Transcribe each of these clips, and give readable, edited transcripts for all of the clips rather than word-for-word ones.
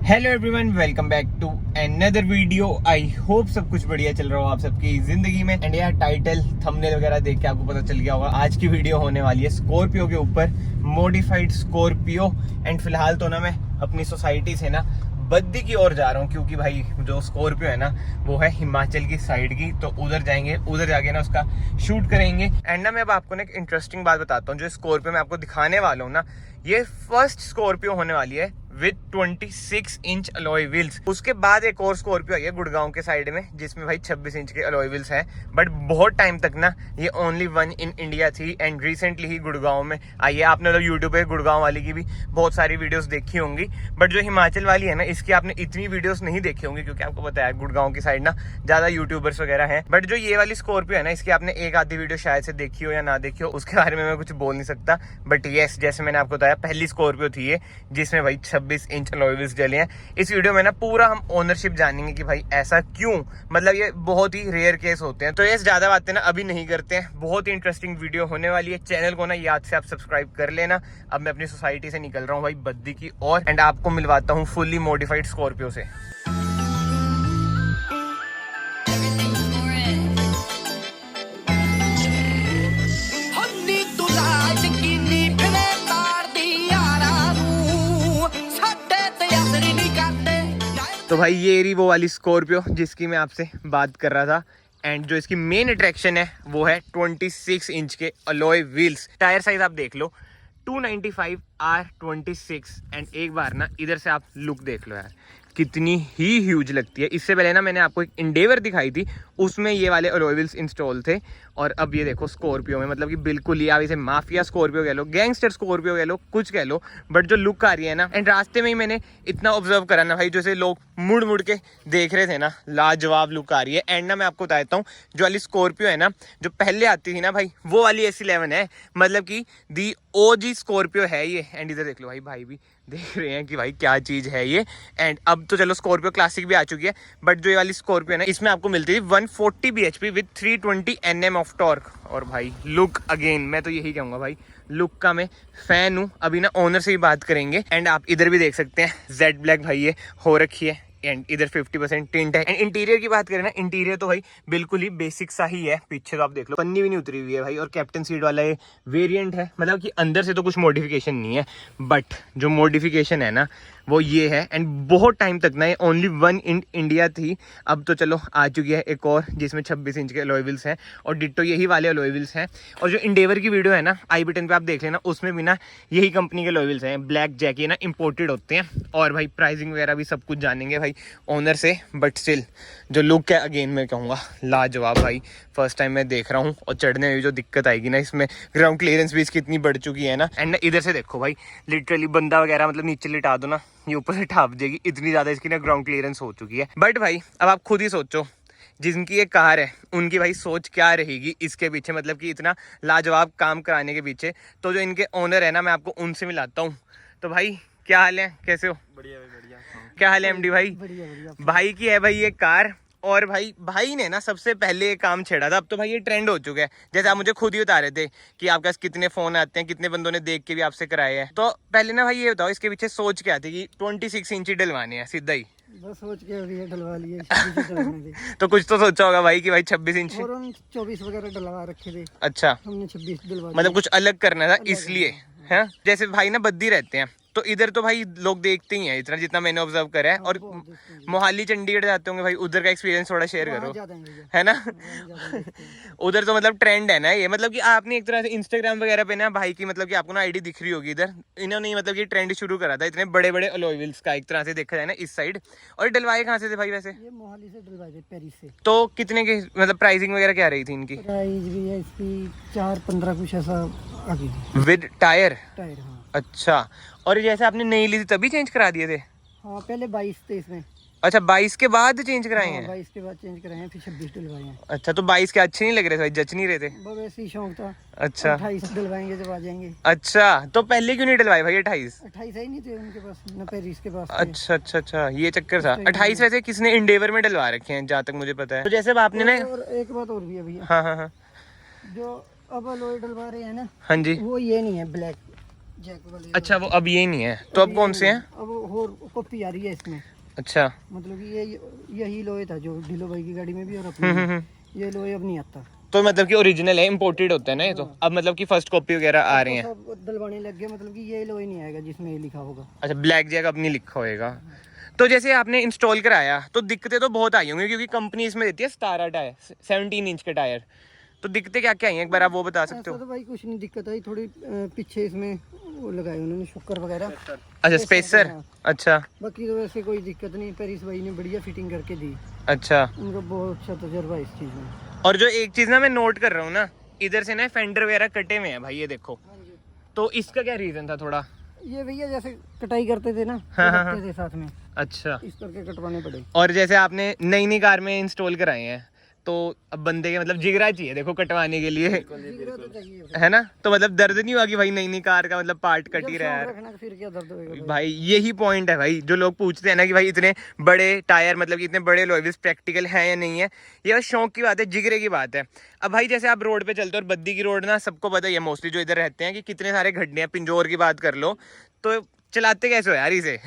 Hello everyone, welcome back to another video. I hope सब कुछ बढ़िया चल रहा हो आप सबकी जिंदगी में। एंड यार टाइटल थंबनेल वगैरह देख के आपको पता चल गया होगा आज की वीडियो होने वाली है स्कॉर्पियो के ऊपर, मॉडिफाइड स्कॉर्पियो। एंड फिलहाल तो ना मैं अपनी सोसाइटी से ना बद्दी की ओर जा रहा हूँ, क्योंकि भाई जो स्कॉर्पियो है ना वो है हिमाचल की साइड की, तो उधर जाएंगे, उधर जाके ना उसका शूट करेंगे। एंड ना मैं अब आपको ना एक इंटरेस्टिंग बात बताता हूँ। जो स्कॉर्पियो मैं आपको दिखाने वाला हूँ ना, ये फर्स्ट स्कॉर्पियो होने वाली है विद 26 इंच अलॉय व्हील्स। उसके बाद एक और स्कॉर्पियो आई है गुड़गांव के साइड में, जिसमें भाई 26 इंच के अलॉय व्हील्स हैं। बट बहुत टाइम तक ना ये ओनली वन इन इंडिया थी, एंड रिसेंटली ही गुड़गांव में आई है। आपने तो यूट्यूब पे गुड़गांव वाली की भी बहुत सारी वीडियोस देखी होंगी, बट जो हिमाचल वाली है ना इसकी आपने इतनी वीडियोस नहीं देखी होंगी, क्योंकि आपको पता है गुड़गांव की साइड ना ज्यादा यूट्यूबर्स वगैरह हैं। बट जो ये वाली स्कॉर्पियो है ना, इसकी आपने एक आधी वीडियो शायद से देखी हो या ना देखी हो, उसके बारे में मैं कुछ बोल नहीं सकता। बट येस, जैसे मैंने आपको बताया, पहली स्कॉर्पियो थी ये जिसमें भाई 26 इंच अलॉय व्हील्स डले हैं। इस वीडियो में ना पूरा हम ओनरशिप जानेंगे कि भाई ऐसा क्यों, मतलब ये बहुत ही रेयर केस होते हैं। तो ये ज्यादा बातें ना अभी नहीं करते हैं, बहुत ही इंटरेस्टिंग वीडियो होने वाली है। चैनल को ना याद से आप सब्सक्राइब कर लेना। अब मैं अपनी सोसाइटी से निकल रहा हूँ भाई बद्दी की ओर, एंड आपको मिलवाता हूँ फुल्ली मॉडिफाइड स्कॉर्पियो से। तो भाई ये रही वो वाली स्कॉर्पियो जिसकी मैं आपसे बात कर रहा था। एंड जो इसकी मेन अट्रैक्शन है वो है 26 इंच के अलॉय व्हील्स। टायर साइज आप देख लो 295 R26। एंड एक बार ना इधर से आप लुक देख लो यार, कितनी ही ह्यूज लगती है। इससे पहले ना मैंने आपको एक इंडेवर दिखाई थी, उसमें ये वाले अलॉय व्हील्स इंस्टॉल थे। और अब ये देखो स्कॉर्पियो में, मतलब कि बिल्कुल ही आप इसे माफिया स्कॉर्पियो कह लो, गैंगस्टर स्कॉर्पियो कह लो, कुछ कह लो, बट जो लुक आ रही है ना। एंड रास्ते में ही मैंने इतना ऑब्जर्व करा ना भाई, जैसे लोग मुड़ मुड़ के देख रहे थे ना, लाजवाब लुक आ रही है। एंड ना मैं आपको बताता हूँ, जो वाली स्कॉर्पियो है ना जो पहले आती थी ना भाई, वो वाली S11 है, मतलब कि दी OG स्कॉर्पियो है ये। एंड इधर देख लो भाई भी देख रहे हैं कि भाई क्या चीज है ये। एंड अब तो चलो स्कॉर्पियो क्लासिक भी आ चुकी है, बट जो ये वाली स्कॉर्पियो है ना इसमें आपको मिलती थी 140 bhp with 320 Nm of torque. और भाई लुक अगेन, मैं तो यही कहूंगा भाई, लुक का मैं फैन हूँ। अभी ना ओनर से ही बात करेंगे। एंड आप इधर भी देख सकते हैं जेड ब्लैक भाई ये हो रखी है, एंड इधर 50% टिंट है। एंड इंटीरियर की बात करें ना, इंटीरियर तो भाई बिल्कुल ही बेसिक सा ही है। पीछे तो आप देख लो पन्नी भी नहीं उतरी हुई है भाई, और कैप्टन सीट वाला ये वेरिएंट है, मतलब कि अंदर से तो कुछ मॉडिफिकेशन नहीं है, बट जो मॉडिफिकेशन है ना वो ये है। एंड बहुत टाइम तक ना ये ओनली वन इन इंडिया थी, अब तो चलो आ चुकी है एक और जिसमें 26 इंच के अलॉय व्हील्स हैं, और डिट्टो यही वाले अलॉय व्हील्स हैं। और जो इंडेवर की वीडियो है ना आई बटन पे आप देख लेना, उसमें भी ना यही कंपनी के अलॉय व्हील्स हैं, ब्लैक जैक, ये ना इंपोर्टेड होते हैं। और भाई प्राइसिंग वगैरह भी सब कुछ जानेंगे भाई ओनर से। बट स्टिल जो लुक है अगेन मैं कहूँगा लाजवाब भाई। फर्स्ट टाइम मैं देख रहा हूँ, और चढ़ने में भी जो दिक्कत आएगी ना, इसमें ग्राउंड क्लियरेंस भी इसकी इतनी बढ़ चुकी है ना। एंड इधर से देखो भाई, लिटरली बंदा वगैरह मतलब नीचे लिटा दो ना, ये ऊपर से ठाप जाएगी, इतनी ज्यादा इसकी ना ग्राउंड क्लियरेंस हो चुकी है। बट भाई अब आप खुद ही सोचो, जिनकी ये कार है उनकी भाई सोच क्या रहेगी इसके पीछे, मतलब कि इतना लाजवाब काम कराने के पीछे। तो जो इनके ओनर है ना, मैं आपको उनसे मिलाता हूँ। तो भाई क्या हाल है, कैसे हो? बढ़िया भाई बढ़िया। क्या हाल है MD भाई? बढ़िया। भाई की है भाई ये कार, और भाई ने ना सबसे पहले ये काम छेड़ा था। अब तो भाई ये ट्रेंड हो चुका है, जैसे आप मुझे खुद ही बता रहे थे कि आपके पास कितने फोन आते हैं, कितने बंदों ने देख के भी आपसे कराए हैं। तो पहले ना भाई ये बताओ, इसके पीछे सोच क्या थी कि 26 इंची डलवाने हैं सीधा ही? बस सोच के अभी ये डलवा लिए 26 डलवाने थे। तो कुछ तो सोचा होगा भाई कि भाई 26 इंच। और हम 24 वगैरह डलवा रखे थे, अच्छा, हमने 26 डलवा लिए। मतलब कुछ अलग करना था इसलिए है। जैसे भाई ना बद्दी रहते हैं, तो इधर तो भाई लोग देखते ही हैं इतना, जितना मैंने ऑब्जर्व करा है। और मोहाली चंडीगढ़ जाते होंगे भाई, उधर का एक्सपीरियंस थोड़ा शेयर करो, है ना? उधर तो मतलब ट्रेंड है ना ये, मतलब कि आपने एक तरह से इंस्टाग्राम वगैरह पे ना भाई की, मतलब कि आपको ना आईडी दिख रही होगी इधर, इन्होंने मतलब कि ट्रेंड शुरू करा था इतने बड़े बड़े अलॉय व्हील्स का, एक तरह से देखा जाए ना इस साइड। और डलवाए कहाँ से थे भाई वैसे? ये मोहाली से डलवाए थे, पेरिस से। तो कितने की मतलब प्राइसिंग वगैरह क्या रही थी इनकी? प्राइस भी है इसकी 4-15 कुछ ऐसा आगे विद टायर? टायर, हाँ। अच्छा, और जैसे आपने नई ली थी तभी चेंज करा दिए थे? हाँ, पहले 22 थे इसमें। अच्छा, 22 के बाद चेंज कराए हैं? 22 के बाद चेंज कराए हैं, फिर 26 डलवाए हैं। अच्छा, तो 22 के अच्छे नहीं लग रहे थे भाई, जच नहीं रहे थे? बस वैसे ही शौक था। अच्छा 28 डलवाएंगे जब आ जाएंगे। अच्छा, तो पहले क्यों नहीं डलवाए भाई 28? 28 ही नहीं थे उनके पास, न पेरिस के पास थे। अच्छा, ये चक्कर था। 28 वैसे किसने इंडेवर में डलवा रखे हैं जहाँ तक मुझे पता है। तो जैसे अब आपने ना, और एक बात और भी है भैया, हाँ, जो अब अलॉय डलवा रहे हैं ना, हाँ जी, वो ये नहीं है ब्लैक, जैक वाले। अच्छा वो अब ये नहीं है, तो अब कौन से हैं? अब और कॉपी आ रही है इसमें। अच्छा मतलब कि ये यही लोहे था जो ढिलो भाई की गाड़ी में भी और अपने में। ये लोहे अब नहीं आता। तो मतलब कि ओरिजिनल है, इम्पोर्टेड होता है ना ये तो। अब मतलब कि फर्स्ट कॉपी वगैरह आ रही हैं। सब डलवाने लग गए, मतलब कि ये लोहे नहीं आएगा जिसमें ये लिखा होगा। अच्छा ब्लैक जैक अब नहीं लिखा होएगा। तो जैसे आपने इंस्टॉल कराया तो दिक्कतें तो बहुत आई होंगी, क्योंकि कंपनी इसमें देती है 17 टायर, 17 इंच के टायर। तो दिक्कतें क्या क्या आई हैं, एक बार आप वो बता सकते ऐसा हो? तो भाई कुछ नहीं दिक्कत आई, थोड़ी पीछे इसमें वो लगाए उन्होंने शुक्र वगैरह। अच्छा स्पेसर। हाँ। अच्छा बाकी तो वैसे कोई दिक्कत नहीं, पेरिस भाई ने बढ़िया फिटिंग करके दी। अच्छा। उनका बहुत अच्छा तजर्बा इस चीज़ में। और जो एक चीज ना मैं नोट कर रहा हूँ ना, इधर से ना फेंडर वगैरह कटे हुए हैं भाई, ये देखो। तो इसका क्या रीजन था थोड़ा? ये भैया जैसे कटाई करते थे ना, हाँ, तो हाँ, रखते थे साथ में, अच्छा। इस करके कटवाने पड़े। और जैसे आपने नई नई कार में इंस्टॉल कराए हैं, तो अब बंदे के मतलब जिगरा चाहिए देखो कटवाने के लिए, जिगरा तो चाहिए फिर। है ना? तो मतलब दर्द नहीं हुआ कि भाई नई नई कार का मतलब पार्ट कट जब ही रहा है शौक यार? रखना फिर क्या दर्द होएगा भाई। भाई यही पॉइंट है भाई, जो लोग पूछते हैं ना कि भाई इतने बड़े टायर मतलब कि इतने बड़े लॉयल्स प्रैक्टिकल है या नहीं है, ये बस शौक की बात है, जिगरे की बात है। अब भाई जैसे आप रोड पे चलते हो, और बद्दी की रोड ना सबको पता ही है मोस्टली जो इधर रहते हैं कि कितने सारे गड्ढे हैं। पिंजौर की बात कर लो, तो चलाते कैसे हो यार इसे?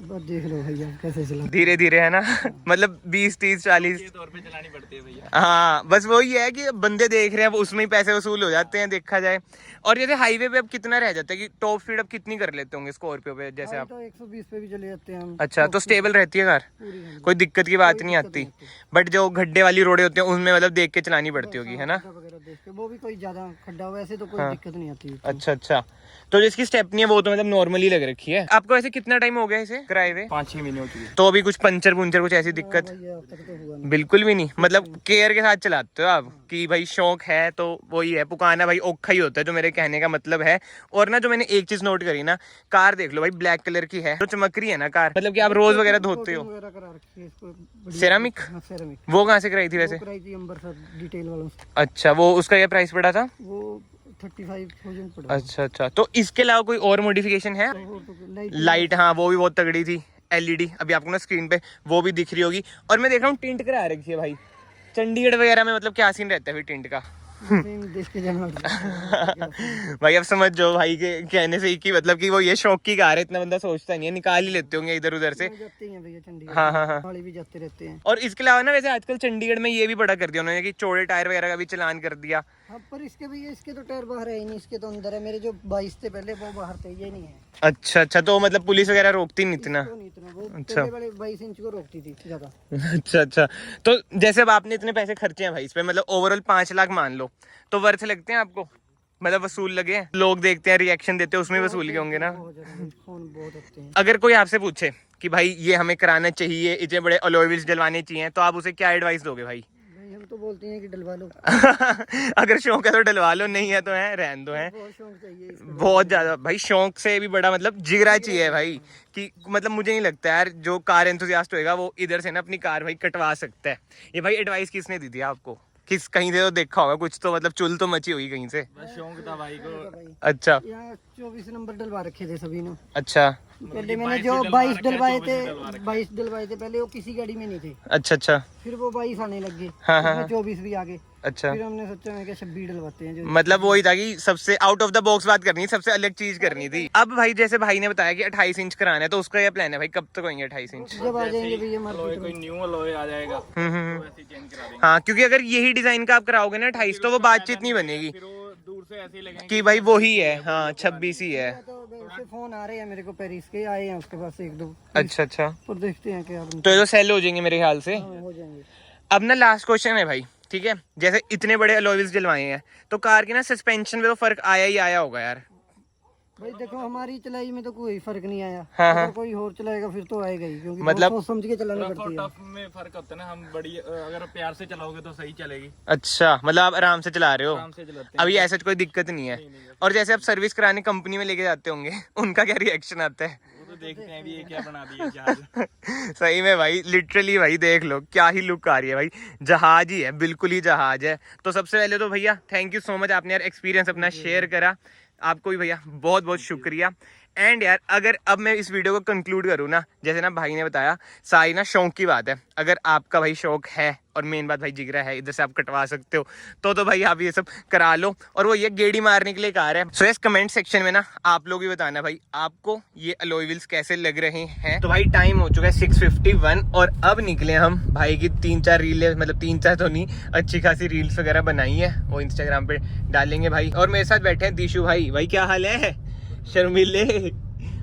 बस देख लो भैया कैसे चला। धीरे धीरे है ना मतलब 20 30 40 तौर पे चलानी पड़ती है भैया। हाँ बस वही है कि बंदे देख रहे हैं, अब उसमें ही पैसे वसूल हो जाते हैं देखा जाए। और जैसे हाईवे पे अब कितना रह जाता है कि टॉप स्पीड अब कितनी कर लेते होंगे स्कॉर्पियो पे जैसे भाई आप? तो 120 पे भी चले जाते हैं हम। अच्छा तो स्टेबल रहती है कार, पूरी हम। कोई दिक्कत की बात कोई नहीं दिक्कत आती। नहीं बट जो गड्ढे वाली रोडें होती हैं उनमें मतलब देख के चलानी पड़ती होगी, है ना? खड्डा वगैरह देख के, वो भी कोई ज्यादा खड्डा हो वैसे तो कोई हाँ। दिक्कत नहीं आती। अच्छा अच्छा। तो जिसकी स्टेपनी है वो तो मतलब नॉर्मली लग रखी है। आपको ऐसे कितना टाइम हो गया इसे कराए हुए? 5-6 महीने हो चुके हैं। तो अभी कुछ पंचर पुंचर कुछ ऐसी दिक्कत? भैया अब तक तो हुआ नहीं। बिल्कुल भी नहीं, मतलब केयर के साथ चलाते हो आप कि भाई शौक है तो वही है, पुकाना भाई औखा ही होता है, जो मेरे कहने का मतलब है। और ना जो मैंने एक चीज नोट करी ना, कार देख लो भाई ब्लैक कलर की है, तो चमक रही है ना कार, मतलब कि आप रोज वगैरह धोते हो। वगैरह करा रखी है इसको बढ़िया। सेरामिक? हाँ, सेरामिक। वो कहाँ से कराई थी वैसे? वो कराई थी अंबर सर डिटेल वालों से। अच्छा वो उसका क्या प्राइस पड़ा था? वो 35,000 पड़ा। अच्छा अच्छा। तो इसके अलावा कोई और मॉडिफिकेशन है? और तो लाइट, हाँ वो भी बहुत तगड़ी थी, एलईडी अभी आपको ना स्क्रीन पे वो भी दिख रही होगी। और मैं देख रहा हूँ टिंट करा रखी है भाई, चंडीगढ़ वगैरह में मतलब क्या सीन रहता है फिर टिंट का? देख के जाना होता है। भाई अब समझ जाओ भाई के कहने से ही कि मतलब कि वो ये शौक की कार है, इतना बंदा सोचता नहीं है, निकाल ही लेते होंगे इधर उधर से। जाते हैं भैया चंडीगढ़। हाँ हाँ हाँ। वाले भी जाते रहते हैं। और इसके अलावा ना वैसे आजकल चंडीगढ़ में ये भी बड़ा कर दिया उन्होंने कि चौड़े टायर वगैरह का भी चलान कर दिया। हाँ पर इसके भैया इसके तो टायर बाहर है ही नहीं, इसके तो अंदर है। मेरे जो 22 थे पहले वो बाहर थे, ये नहीं है। अच्छा अच्छा। तो मतलब पुलिस वगैरह रोकती नहीं इतना? इसको नहीं इतना, वो अच्छा। पहले वाले 22 इंच को रोकती थी ज्यादा। अच्छा अच्छा। तो जैसे अब आपने इतने पैसे खर्चे हैं भाई इस पे, मतलब ओवरऑल 5 लाख मान लो, तो वर्थ लगते हैं आपको? मतलब वसूल लगे हैं? लोग देखते हैं रिएक्शन देते हैं उसमें वसूल के होंगे ना? बहुत ज्यादा फोन बहुत अच्छे हैं। अगर कोई आपसे पूछे कि भाई ये हमें कराना चाहिए, इतने बड़े अलॉय व्हील्स डलवाने चाहिए, तो आप उसे क्या एडवाइस दोगे भाई? भाई हम तो बोलते हैं कि डलवा लो। अगर शौक है तो डलवा लो, नहीं है तो है रहन दो, है बहुत शौक चाहिए इसका। बहुत ज्यादा भाई। शौक से भी बड़ा मतलब जिगरा चाहिए भाई, कि मतलब मुझे नहीं लगता यार जो कार एंथुसियास्ट होएगा वो इधर से ना अपनी कार भाई कटवा सकता है। ये भाई एडवाइस किसने दी थी आपको? किस कहीं से तो देखा होगा कुछ, तो मतलब चुल तो मची होगी कहीं से। बस शौक था भाई को। भाई अच्छा यहाँ 24 नंबर डलवा रखे थे सभी ने। अच्छा पहले मैंने जो 22 डलवाए थे, 22 डलवाए थे पहले, वो किसी गाड़ी में नहीं थे। अच्छा अच्छा। फिर वो 22 आने लग गए, हाँ, हाँ, उसमें 24 भी आ गए। अच्छा फिर हमने सोचा मैं क्या 26 डलवाते हैं जो। मतलब वही था कि सबसे आउट ऑफ द बॉक्स बात करनी, सबसे अलग चीज करनी थी। अब भाई जैसे भाई ने बताया कि 28 इंच कराना है, तो उसका क्या प्लान है भाई, कब तक होंगे 28 इंच? जब आ जाएंगे भैया अलॉय मार्केट कोई में। न्यू अलॉय आ जाएगा तो हम्म। वैसे चेंज करा देंगे। हाँ क्योंकि अगर यही डिजाइन का आप कराओगे ना 28, तो वो बातचीत नहीं बनेगी फिर वो दूर से ऐसे ही लगेंगे कि भाई वही है, हाँ 26 ही है। तो वैसे फोन आ रहे हैं मेरे को, पेरिस के आए हैं उसके पास एक दो, अच्छा अच्छा। पर देखते हैं क्या तो ये तो सेल हो जाएंगे मेरे ख्याल से। हो जाएंगे। अब ना लास्ट क्वेश्चन है भाई, ठीक है? जैसे इतने बड़े अलॉय व्हील्स डलवाए हैं, तो कार की ना सस्पेंशन में तो फर्क आया ही आया होगा यार। भाई देखो हमारी चलाई में तो कोई फर्क नहीं आया। हाँ, हाँ। अगर कोई और चलाएगा फिर तो आएगा ही, क्योंकि मतलब- बहुत सोच समझ के चलानी रफ और पड़ती है। टफ में फर्क होता है ना। हम बड़ी अगर प्यार से चलाओगे तो सही चलेगी, अच्छा मतलब आप आराम से चला रहे हो, आराम से चलाते हैं। अभी ऐसा कोई दिक्कत नहीं है। और जैसे आप सर्विस कराने कंपनी में लेके जाते होंगे उनका क्या रिएक्शन आता है? वो तो देखते हैं भी ये क्या बना दिया जहाज। सही में भाई लिटरली भाई देख लो क्या ही लुक आ रही है भाई, जहाज ही है, बिल्कुल ही जहाज है। तो सबसे पहले तो भैया थैंक यू सो मच, आपने यार एक्सपीरियंस अपना शेयर करा, आपको भी भैया बहुत बहुत शुक्रिया। एंड यार अगर अब मैं इस वीडियो को कंक्लूड करूँ ना, जैसे ना भाई ने बताया, सारी ना शौक की बात है। अगर आपका भाई शौक है और मेन बात भाई जिगरा है, इधर से आप कटवा सकते हो, तो भाई आप ये सब करा लो। और वो ये गेड़ी मारने के लिए कार है। सो इस कमेंट सेक्शन में ना आप लोग भी बताना भाई आपको ये अलॉय व्हील्स कैसे लग रहे हैं। तो भाई टाइम हो चुका है 6:51 और अब निकले हम। भाई की 3-4 रील, मतलब 3-4 तो नहीं, अच्छी खासी रील्स वगैरह बनाई है, वो इंस्टाग्राम पे डालेंगे भाई। और मेरे साथ बैठे हैं दिशु भाई। भाई क्या हाल है? शर्मिले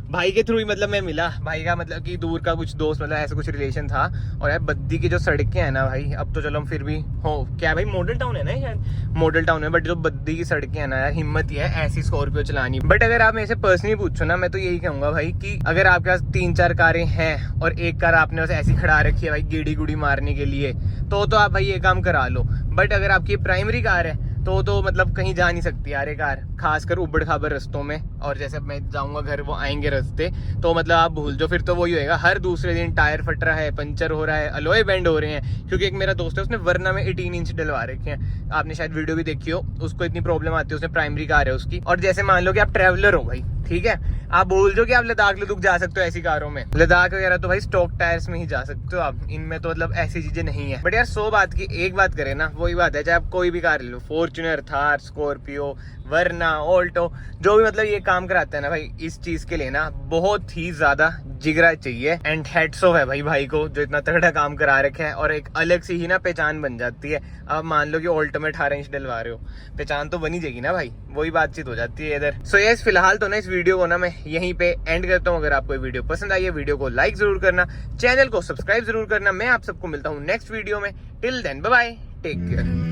भाई के थ्रू ही मतलब मैं मिला। भाई का मतलब कि दूर का कुछ दोस्त, मतलब ऐसा कुछ रिलेशन था। और यार बद्दी की जो सड़कें हैं ना भाई, अब तो चलो हम फिर भी हो क्या भाई, मॉडल टाउन है ना शायद, मॉडल टाउन है, बट जो बद्दी की सड़कें हैं ना यार, हिम्मत ही है ऐसी स्कॉर्पियो चलानी। बट अगर आप मेरे से पर्सनली पूछो ना, मैं तो यही कहूंगा भाई कि अगर आपके पास 3-4 कारें हैं और एक कार आपने बस ऐसी खड़ा रखी है भाई गेड़ी गुड़ी मारने के लिए, तो आप भाई ये काम करा लो। बट अगर आपकी प्राइमरी कार है तो मतलब कहीं जा नहीं सकती यार ये कार, खासकर उबड़ खाबड़ रस्तों में। और जैसे मैं जाऊंगा घर, वो आएंगे रास्ते, तो मतलब आप भूल जाओ, फिर तो वही होएगा हर दूसरे दिन टायर फट रहा है, पंचर हो रहा है, अलॉय बेंड हो रहे हैं। क्योंकि एक मेरा दोस्त है, उसने वरना में 18 इंच डलवा रखे हैं, आपने शायद वीडियो भी देखी हो, उसको इतनी प्रॉब्लम आती है, उसने प्राइमरी कार है उसकी। और जैसे मान लो कि आप ट्रैवलर हो भाई, ठीक है, आप बोल दो कि आप लद्दाख जा सकते हो ऐसी कारों में। लद्दाख वगैरह तो भाई स्टॉक टायर्स में ही जा सकते हो आप, इनमें तो मतलब ऐसी चीजें नहीं है। बट यार 100 बात की एक बात करें ना, वही बात है, चाहे आप कोई भी कार ले लो, फॉर्च्यूनर, थार, स्कॉर्पियो, वरना, ऑल्टो, जो भी मतलब ये काम कराता है ना भाई, इस चीज के लिए ना बहुत ही ज्यादा जिगरा चाहिए। एंड हेड्स ऑफ है भाई को जो इतना तगड़ा काम करा रखे है, और एक अलग सी ही ना पहचान बन जाती है। अब मान लो कि ऑल्टो में 18 इंच डलवा रहे हो, पहचान तो बनी जाएगी ना भाई, वही बातचीत हो जाती है इधर। सो यस, फिलहाल तो ना इस वीडियो को ना मैं यहीं पे एंड करता हूँ। अगर आपको ये वीडियो पसंद आई है, वीडियो को लाइक जरूर करना, चैनल को सब्सक्राइब जरूर करना। मैं आप सबको मिलता हूँ नेक्स्ट वीडियो में। Till then bye bye, take care.